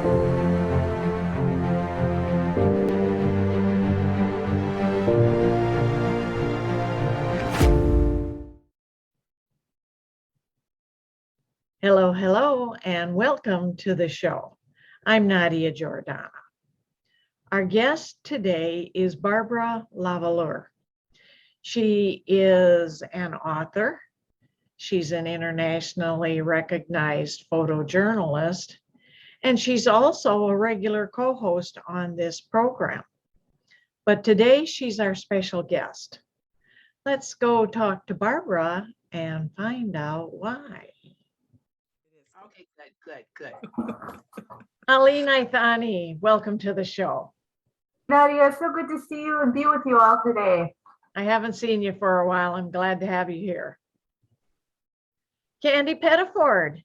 Hello, hello, and welcome to the show. I'm Nadia Giordana. Our guest today is Barbara La Valleur. She is an author. She's an internationally recognized photojournalist, and she's also a regular co-host on this program. But today she's our special guest. Let's go talk to Barbara and find out why. Okay, good. Ali Naithani, welcome to the show. Nadia, so good to see you and be with you all today. I haven't seen you for a while. I'm glad to have you here. Candy Pettiford.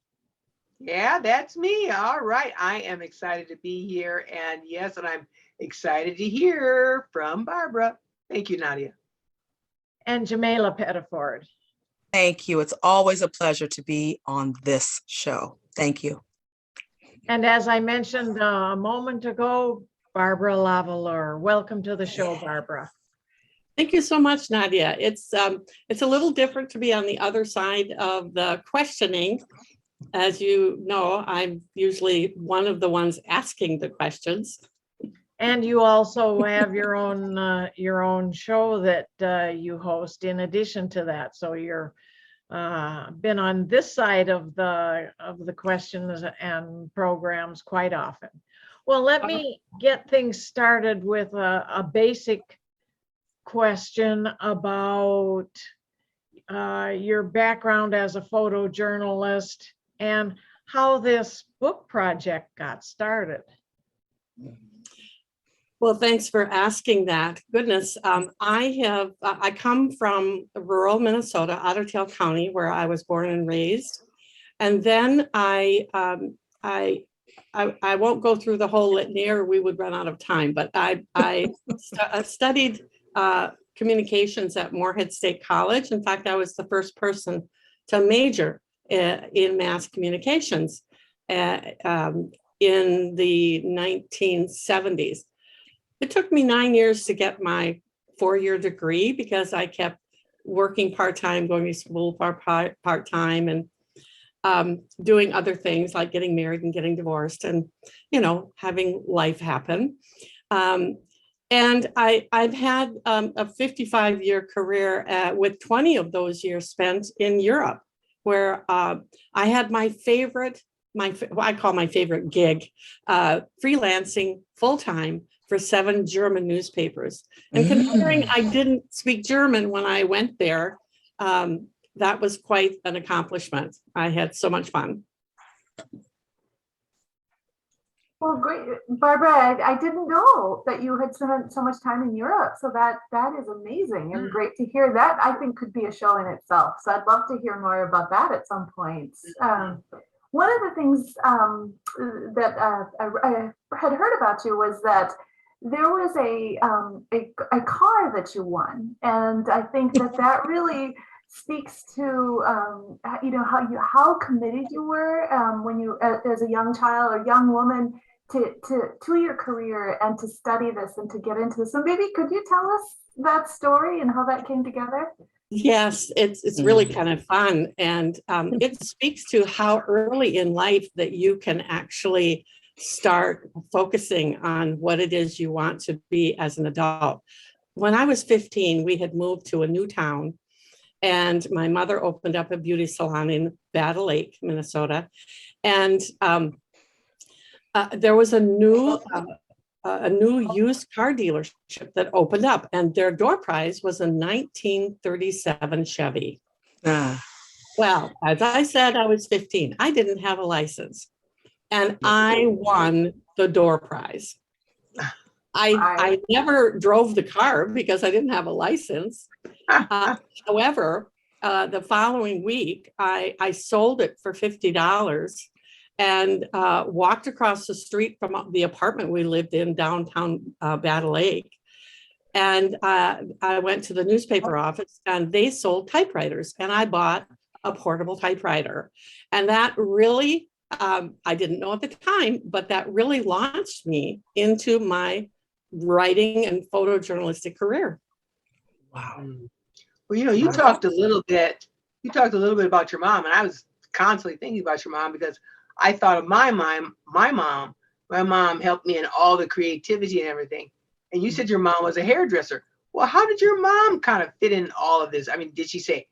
Yeah, that's me. All right. I am excited to be here. And yes, and I'm excited to hear from Barbara. Thank you, Nadia. And Jamila Pettiford. Thank you. It's always a pleasure to be on this show. Thank you. And as I mentioned a moment ago, Barbara La Valleur. Welcome to the show, Barbara. Thank you so much, Nadia. It's a little different to be on the other side of the questioning. As you know, I'm usually one of the ones asking the questions. And you also have your own show that you host in addition to that. So you're been on this side of the questions and programs quite often. Well, let me get things started with a basic question about your background as a photojournalist and how this book project got started. Well, thanks for asking that. Goodness, I come from rural Minnesota, Ottertail County, where I was born and raised, and then I won't go through the whole litany, or we would run out of time. But I studied communications at Moorhead State College. In fact, I was the first person to major in mass communications in the 1970s. It took me 9 years to get my 4-year degree because I kept working part-time, going to school part-time, and doing other things like getting married and getting divorced and, having life happen. And I've had a 55-year career with 20 of those years spent in Europe, where I had I call my favorite gig, freelancing full-time for 7 German newspapers. And considering I didn't speak German when I went there, that was quite an accomplishment. I had so much fun. Well, great. Barbara, I didn't know that you had spent so much time in Europe. So that is amazing and great to hear. That I think could be a show in itself. So I'd love to hear more about that at some point. One of the things that I had heard about you was that there was a car that you won, and I think that really speaks to how committed you were when you as a young child or young woman to your career and to study this and to get into this. So maybe could you tell us that story and how that came together? Yes, it's really kind of fun, and it speaks to how early in life that you can actually start focusing on what it is you want to be as an adult. When I was 15, we had moved to a new town, and my mother opened up a beauty salon in Battle Lake, Minnesota, and there was a new used car dealership that opened up, and their door prize was a 1937 Chevy. Well, as I said, I was 15. I didn't have a license, and I won the door prize. I never drove the car because I didn't have a license. However, the following week, I sold it for $50 and walked across the street from the apartment we lived in downtown Battle Lake. And I went to the newspaper office, and they sold typewriters, and I bought a portable typewriter. And that really I didn't know at the time, but that really launched me into my writing and photojournalistic career. Wow. Well, you talked a little bit. You talked a little bit about your mom, and I was constantly thinking about your mom because I thought of my mom. My mom helped me in all the creativity and everything. And you said your mom was a hairdresser. Well, how did your mom kind of fit in all of this? I mean, did she say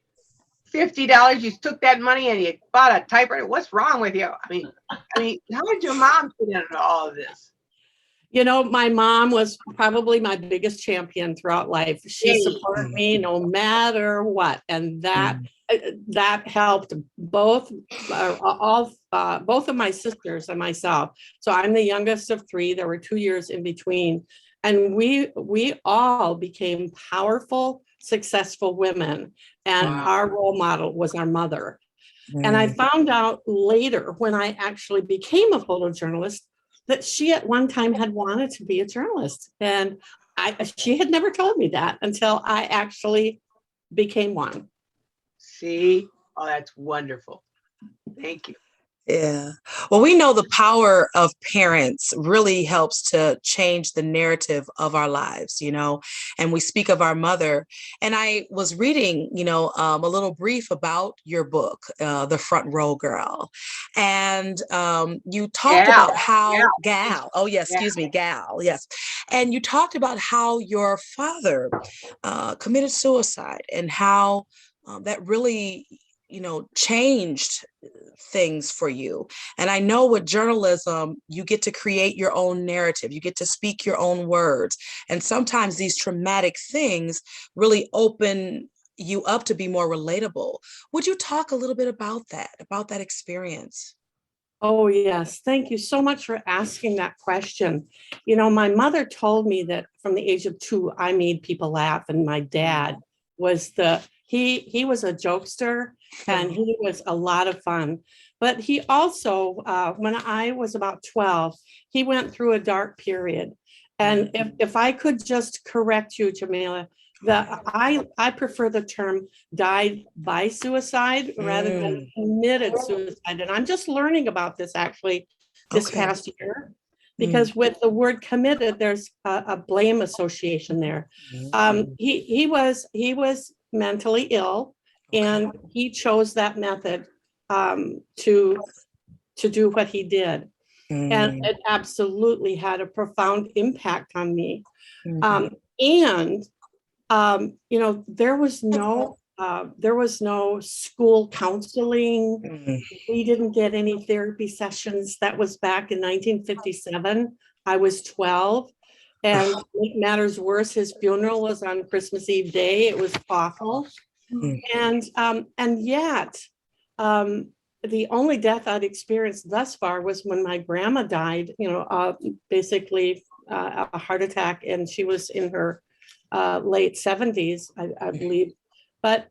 $50? You took that money and you bought a typewriter. What's wrong with you? I mean, how did your mom fit into all of this? My mom was probably my biggest champion throughout life. She supported me no matter what, and that helped both of my sisters and myself. So I'm the youngest of three. There were 2 years in between, and we all became powerful, successful women. And our role model was our mother. And I found out later, when I actually became a photojournalist, that she at one time had wanted to be a journalist. And she had never told me that until I actually became one. See? Oh, that's wonderful. Thank you. Yeah. Well, we know the power of parents really helps to change the narrative of our lives, and we speak of our mother. And I was reading, a little brief about your book, The Front Row Girl. And you talked about how Gal. Oh, yes. Excuse me. Gal. Yes. And you talked about how your father committed suicide and how that really changed things for you. And I know with journalism, you get to create your own narrative. You get to speak your own words. And sometimes these traumatic things really open you up to be more relatable. Would you talk a little bit about that experience? Oh, yes. Thank you so much for asking that question. My mother told me that from the age of 2, I made people laugh. And my dad was he was a jokester, and he was a lot of fun. But he also, when I was about 12, he went through a dark period. And if I could just correct you, Jamila, I prefer the term died by suicide rather than committed suicide. And I'm just learning about this actually this past year, because with the word committed, there's a blame association there. He was mentally ill, and he chose that method to do what he did. And it absolutely had a profound impact on me. There was no school counseling. We didn't get any therapy sessions. That was back in 1957. I was 12. And to make matters worse, his funeral was on Christmas Eve day. It was awful. And yet, the only death I'd experienced thus far was when my grandma died, basically a heart attack, and she was in her late 70s, I believe. But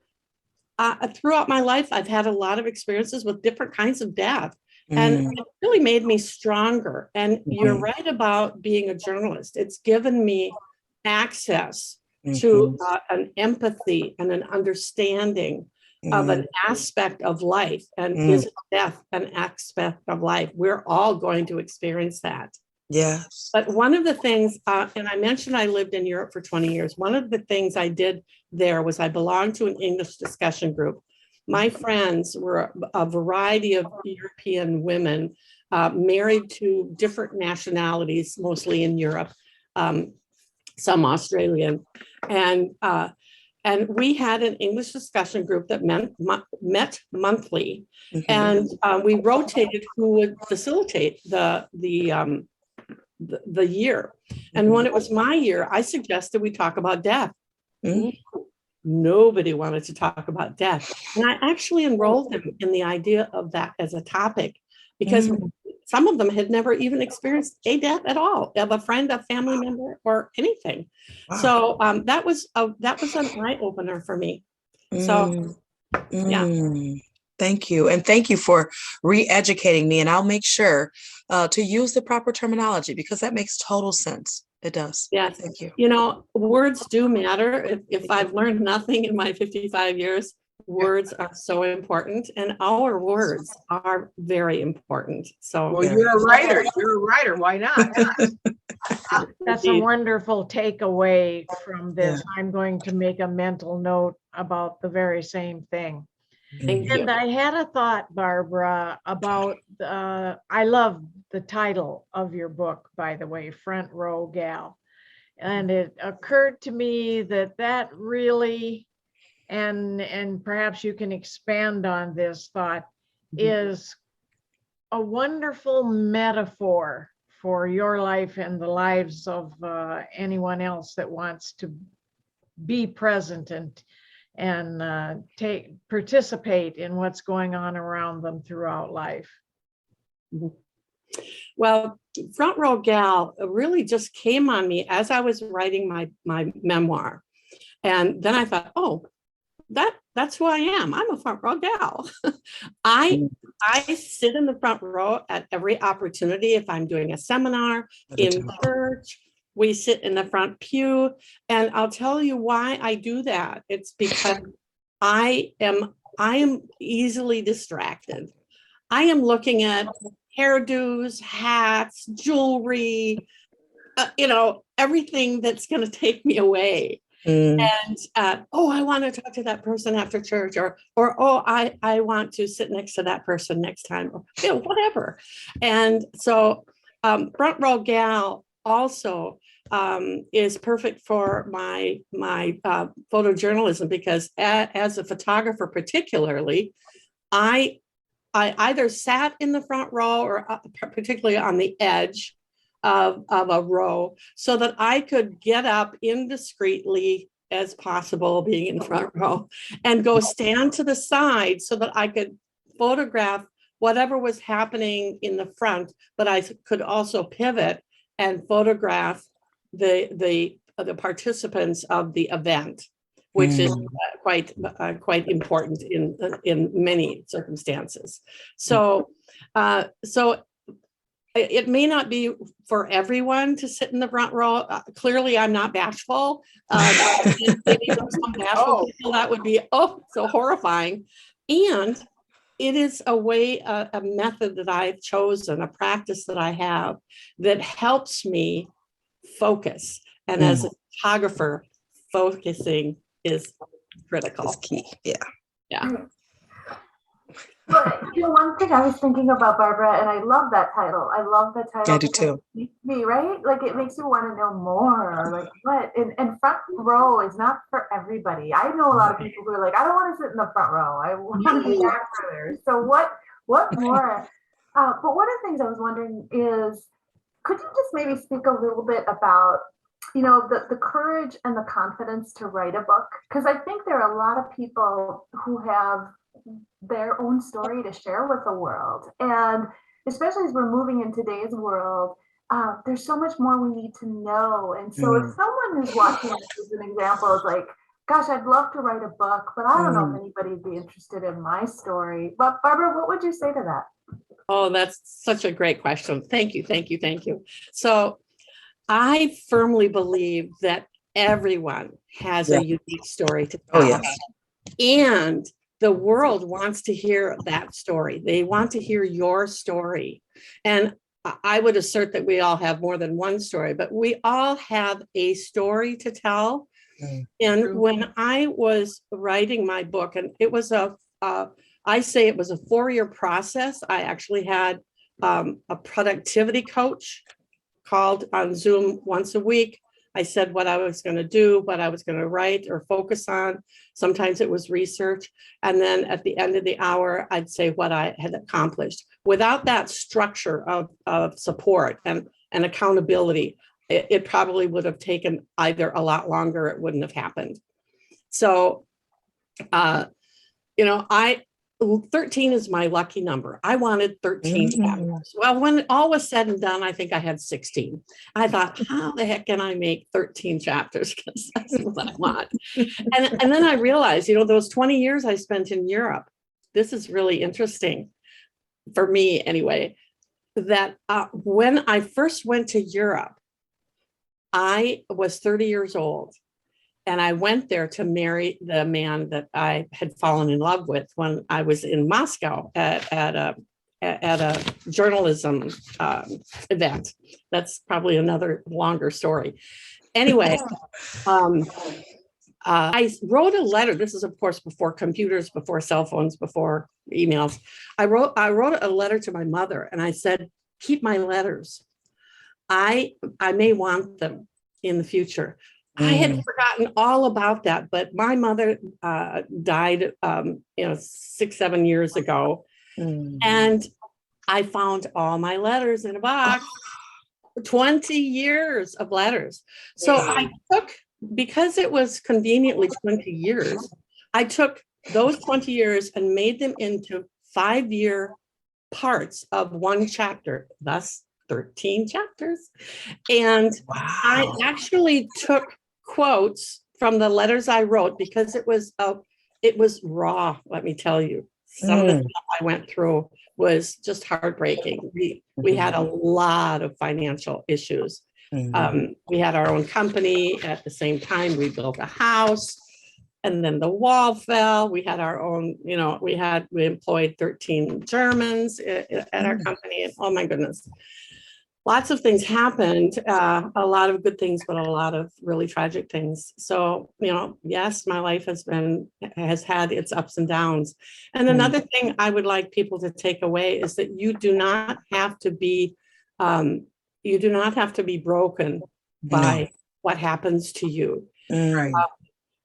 throughout my life, I've had a lot of experiences with different kinds of death. And it really made me stronger. And you're right about being a journalist. It's given me access to an empathy and an understanding of an aspect of life. And is death an aspect of life? We're all going to experience that. Yes. But one of the things, and I mentioned I lived in Europe for 20 years. One of the things I did there was I belonged to an English discussion group. My friends were a variety of European women married to different nationalities, mostly in Europe, some Australian. And we had an English discussion group that met monthly, and we rotated who would facilitate the year. And when it was my year, I suggested we talk about death. Nobody wanted to talk about death. And I actually enrolled them in the idea of that as a topic, because some of them had never even experienced a death at all, of a friend, a family member, or anything. Wow. So that was an eye opener for me. So, yeah. Thank you. And thank you for re-educating me. And I'll make sure to use the proper terminology, because that makes total sense. It does. Yeah. Thank you. Words do matter. If I've learned nothing in my 55 years, Words are so important, and our words are very important. So Well, you're a writer. You're a writer. Why not? That's a Indeed. wonderful takeaway from this. Yeah. I'm going to make a mental note about the very same thing. Thank you. And I had a thought, Barbara, about, I love the title of your book, by the way, Front Row Gal. And it occurred to me that that really, and perhaps you can expand on this thought, is a wonderful metaphor for your life and the lives of anyone else that wants to be present and participate in what's going on around them throughout life. Well, Front Row Gal really just came on me as I was writing my memoir. And then I thought, oh, that's who I am. I'm a front row gal. I sit in the front row at every opportunity. If I'm doing a seminar in church, we sit in the front pew. And I'll tell you why I do that. It's because I am easily distracted. I am looking at hairdos, hats, jewelry, everything that's going to take me away. And I want to talk to that person after church, or I want to sit next to that person next time, or whatever. And so Front Row Gal also is perfect for my photojournalism, because as a photographer particularly, I either sat in the front row or particularly on the edge of a row, so that I could get up indiscreetly as possible, being in the front row, and go stand to the side so that I could photograph whatever was happening in the front, but I could also pivot and photograph the participants of the event, which is quite important in many circumstances. So it may not be for everyone to sit in the front row. Clearly, I'm not bashful. Maybe for some bashful people, that would be so horrifying. And it is a method that I've chosen, a practice that I have that helps me focus. And as a photographer, focusing is critical. It's key. Yeah. But one thing I was thinking about, Barbara, and I love that title. I love the title. I do too. It makes me, right? Like, it makes you want to know more. Like, what? And front row is not for everybody. I know a lot of people who are like, I don't want to sit in the front row. I want to be back further. So what more? But one of the things I was wondering is, could you just maybe speak a little bit about, the courage and the confidence to write a book? Because I think there are a lot of people who have their own story to share with the world. And especially as we're moving in today's world, there's so much more we need to know. And so if someone who's watching this as an example is like, gosh, I'd love to write a book, but I don't know if anybody would be interested in my story. But Barbara, what would you say to that? Oh, that's such a great question. Thank you. So I firmly believe that everyone has a unique story to tell. Oh, yes. And the world wants to hear that story. They want to hear your story. And I would assert that we all have more than one story, but we all have a story to tell. And when I was writing my book, and it was I say it was a 4-year process. I actually had a productivity coach called on Zoom once a week. I said what I was going to do, what I was going to write or focus on. Sometimes it was research. And then at the end of the hour, I'd say what I had accomplished. Without that structure of support and accountability, it probably would have taken either a lot longer, it wouldn't have happened. So, 13 is my lucky number. I wanted 13 chapters. Well, when all was said and done, I think I had 16. I thought, how the heck can I make 13 chapters? Because that's what I want. And then I realized, those 20 years I spent in Europe, this is really interesting for me anyway, that when I first went to Europe, I was 30 years old. And I went there to marry the man that I had fallen in love with when I was in Moscow at a journalism event. That's probably another longer story. Anyway, I wrote a letter. This is, of course, before computers, before cell phones, before emails. I wrote a letter to my mother, and I said, "Keep my letters. I may want them in the future." I had forgotten all about that, but my mother died, 6-7 years ago, and I found all my letters in a box. 20 years of letters. So I took, because it was conveniently 20 years, I took those 20 years and made them into 5-year parts of one chapter, thus 13 chapters. And I actually took quotes from the letters I wrote because it was raw, let me tell you. Some of the stuff I went through was just heartbreaking. We had a lot of financial issues. We had our own company at the same time. We built a house, and then the wall fell. We had our own, we employed 13 Germans at our company. And oh my goodness, lots of things happened, a lot of good things, but a lot of really tragic things. So, yes, my life has had its ups and downs. And another thing I would like people to take away is that you do not have to be broken by what happens to you.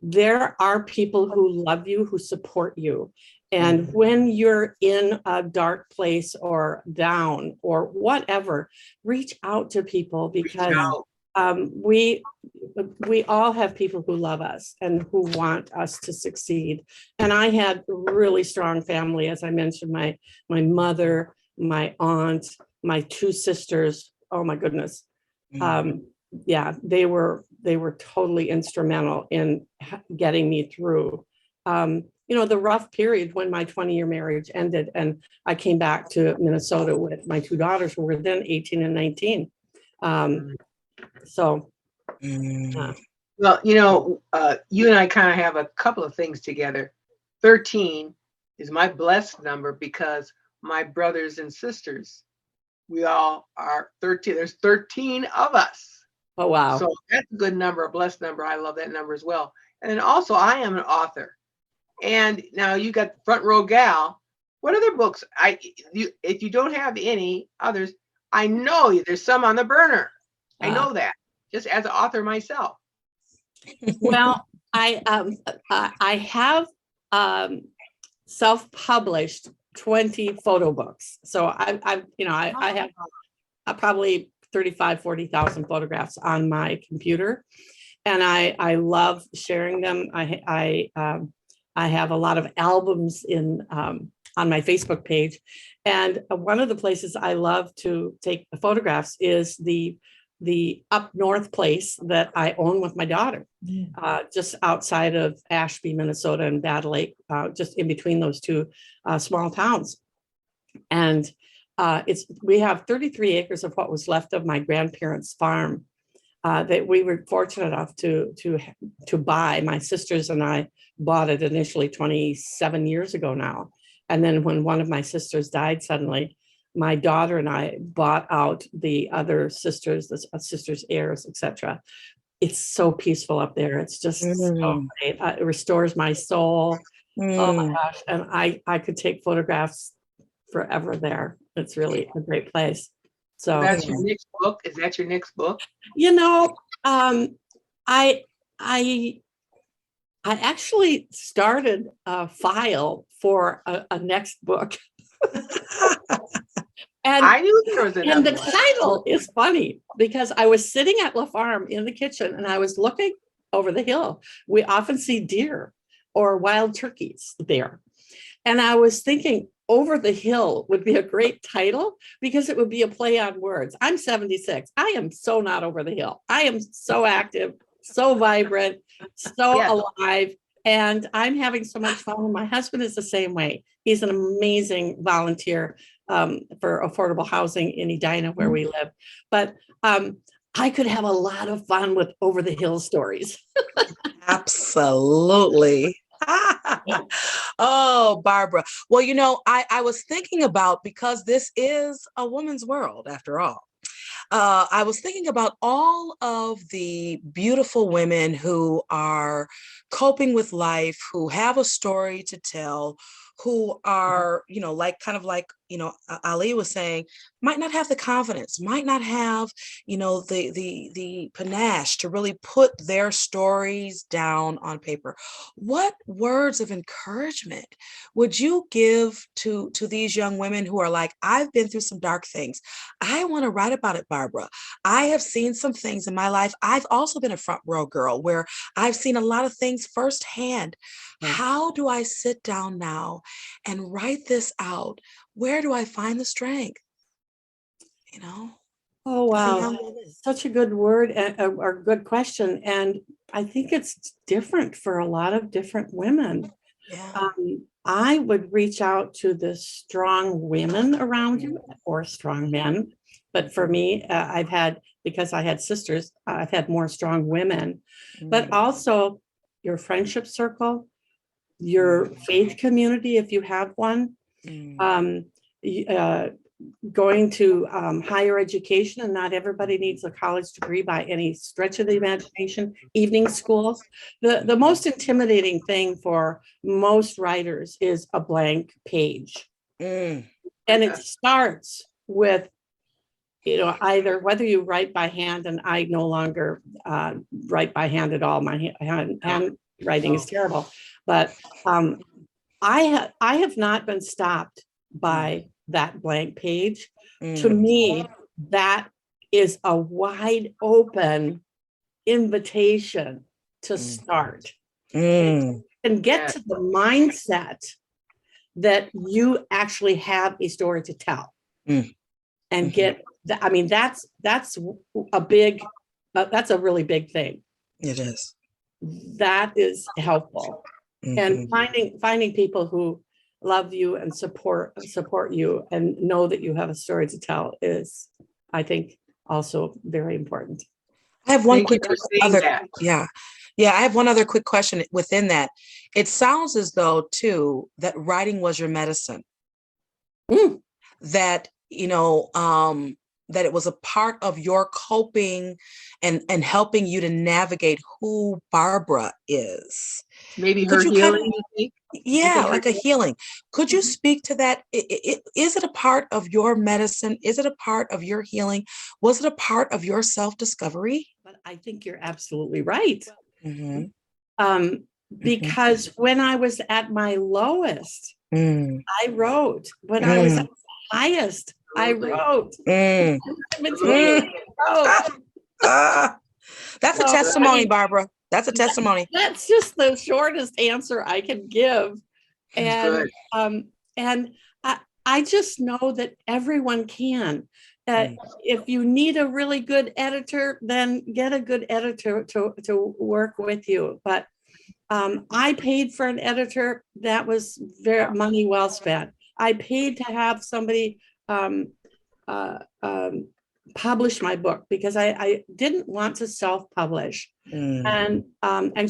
There are people who love you, who support you. And when you're in a dark place or down or whatever, reach out to people, because we all have people who love us and who want us to succeed. And I had a really strong family, as I mentioned, my mother, my aunt, my 2 sisters. Oh my goodness. They were totally instrumental in getting me through the rough period when my 20-year marriage ended, and I came back to Minnesota with my 2 daughters, who were then 18 and 19. Well, you and I kind of have a couple of things together. 13 is my blessed number because my brothers and sisters, we all are 13. There's 13 of us. Oh, wow. So that's a good number, a blessed number. I love that number as well. And then also, I am an author. And now you got Front Row Gal. What other books? If you don't have any others, I know there's some on the burner. I know that, just as an author myself. Well, I have self-published 20 photo books. So I have probably 40,000 photographs on my computer, and I love sharing them. I have a lot of albums on my Facebook page. And one of the places I love to take photographs is the up north place that I own with my daughter, just outside of Ashby, Minnesota, and Bad Lake, just in between those 2 small towns. And we have 33 acres of what was left of my grandparents' farm that we were fortunate enough to buy. My sisters and I bought it initially 27 years ago now. And then when one of my sisters died suddenly, my daughter and I bought out the other sisters, the sisters' heirs, etc. It's so peaceful up there. It's just so great. It restores my soul. Oh my gosh. And I could take photographs forever there. It's really a great place. So that's your next book. Is that your next book? I actually started a file for a next book. And I knew there was another and the one. title is funny because I was sitting at La Farm in the kitchen and I was looking over the hill. We often see deer or wild turkeys there. And I was thinking, Over the Hill would be a great title because it would be a play on words. I'm 76. I am so not over the hill. I am so active, so vibrant, so alive, and I'm having so much fun. And my husband is the same way. He's an amazing volunteer for affordable housing in Edina, where we live. But I could have a lot of fun with Over the Hill stories. Absolutely. Oh, Barbara. Well, I was thinking about, because this is a woman's world after all. I was thinking about all of the beautiful women who are coping with life, who have a story to tell, who are, like kind of like, Ali was saying, might not have the confidence, might not have, the panache to really put their stories down on paper. What words of encouragement would you give to these young women who are like, I've been through some dark things. I want to write about it, Barbara. I have seen some things in my life. I've also been a front row girl where I've seen a lot of things firsthand. How do I sit down now and write this out? Where do I find the strength? Oh, wow. Woman. Such a good word or good question. And I think it's different for a lot of different women. Yeah. I would reach out to the strong women around you or strong men. But for me, because I had sisters, I've had more strong women, but also your friendship circle, your faith community, if you have one, um, going to higher education, and not everybody needs a college degree by any stretch of the imagination. Evening schools. The most intimidating thing for most writers is a blank page. And it starts with, either whether you write by hand, and I no longer write by hand at all. My handwriting is terrible, but I have not been stopped by that blank page. To me, that is a wide open invitation to start and get to the mindset that you actually have a story to tell and get that. I mean, that's a really big thing. It is. That is helpful. And finding people who love you and support you and know that you have a story to tell is, I think, also very important. I have one quick other. I have one other quick question within that. It sounds as though too that writing was your medicine. That that it was a part of your coping and helping you to navigate who Barbara is. Maybe her healing, you think? Yeah, like a healing. Could you speak to that? Is it a part of your medicine? Is it a part of your healing? Was it a part of your self-discovery? But I think you're absolutely right. Because when I was at my lowest, I wrote. When I was at my highest, I wrote. That's a testimony, Barbara. That's a testimony. That's just the shortest answer I can give. And I just know that everyone can. If you need a really good editor, then get a good editor to work with you. But I paid for an editor. That was very money well spent. I paid to have somebody publish my book because I didn't want to self-publish. And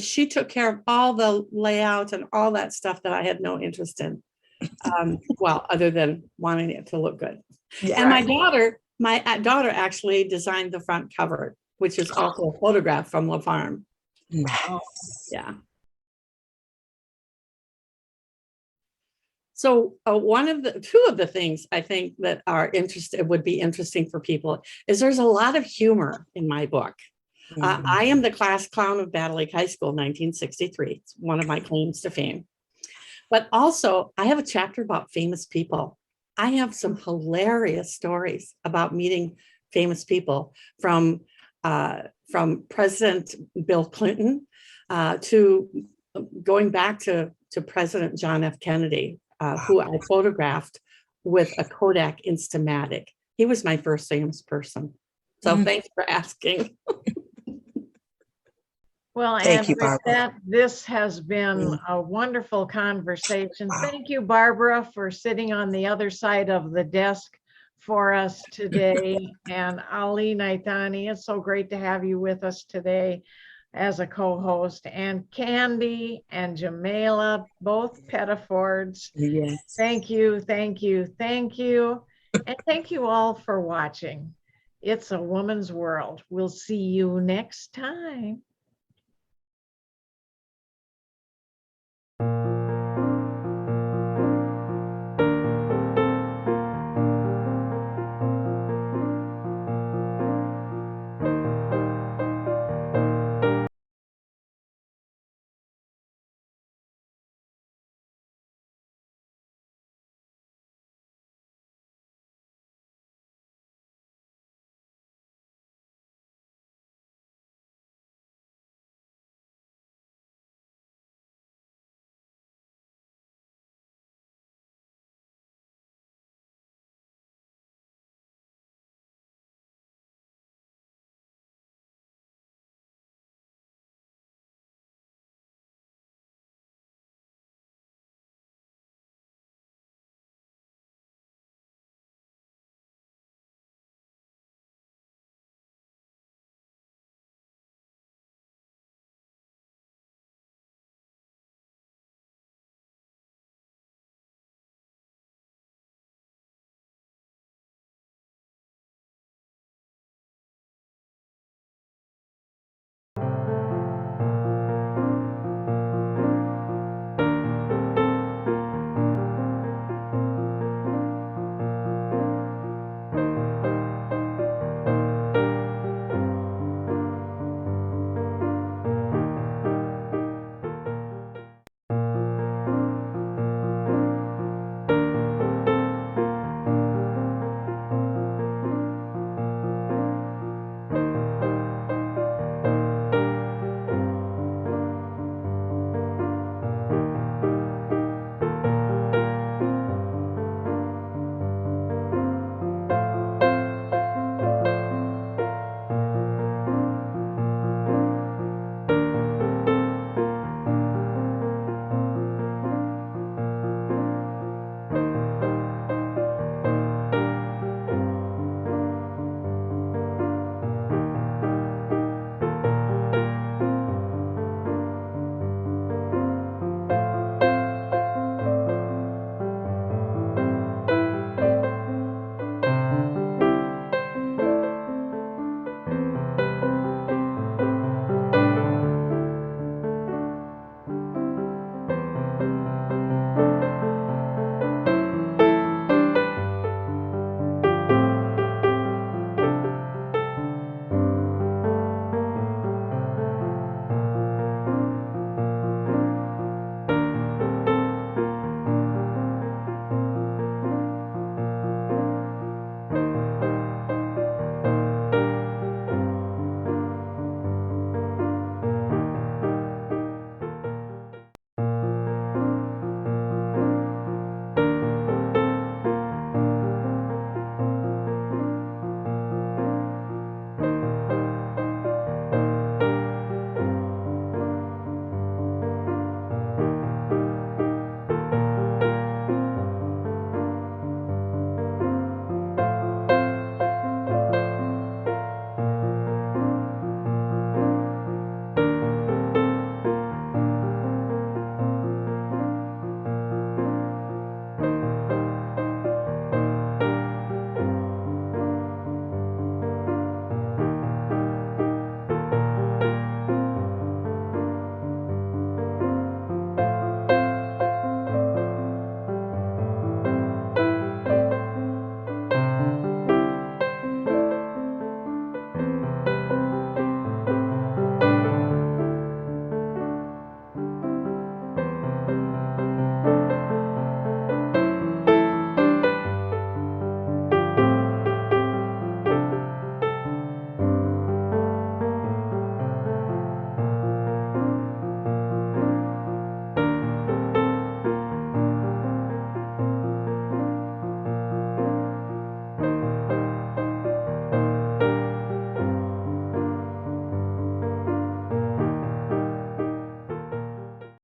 she took care of all the layout and all that stuff that I had no interest in. Well, other than wanting it to look good. Yeah. And my daughter actually designed the front cover, which is also a photograph from La Farm. Nice. Yeah. So two of the things I think that would be interesting for people is there's a lot of humor in my book. I am the class clown of Battle Lake High School, 1963. It's one of my claims to fame. But also, I have a chapter about famous people. I have some hilarious stories about meeting famous people, from President Bill Clinton to going back to President John F. Kennedy, who I photographed with a Kodak Instamatic. He was my first famous person. So thanks for asking. Well, thank you, with Barbara. that, this has been a wonderful conversation. Thank you, Barbara, for sitting on the other side of the desk for us today. And Ali Naithani, it's so great to have you with us today. as a co-host, and Candy and Jamela, both Pettifords. Yes. Thank you, thank you, thank you. And thank you all for watching. It's a woman's world. We'll see you next time.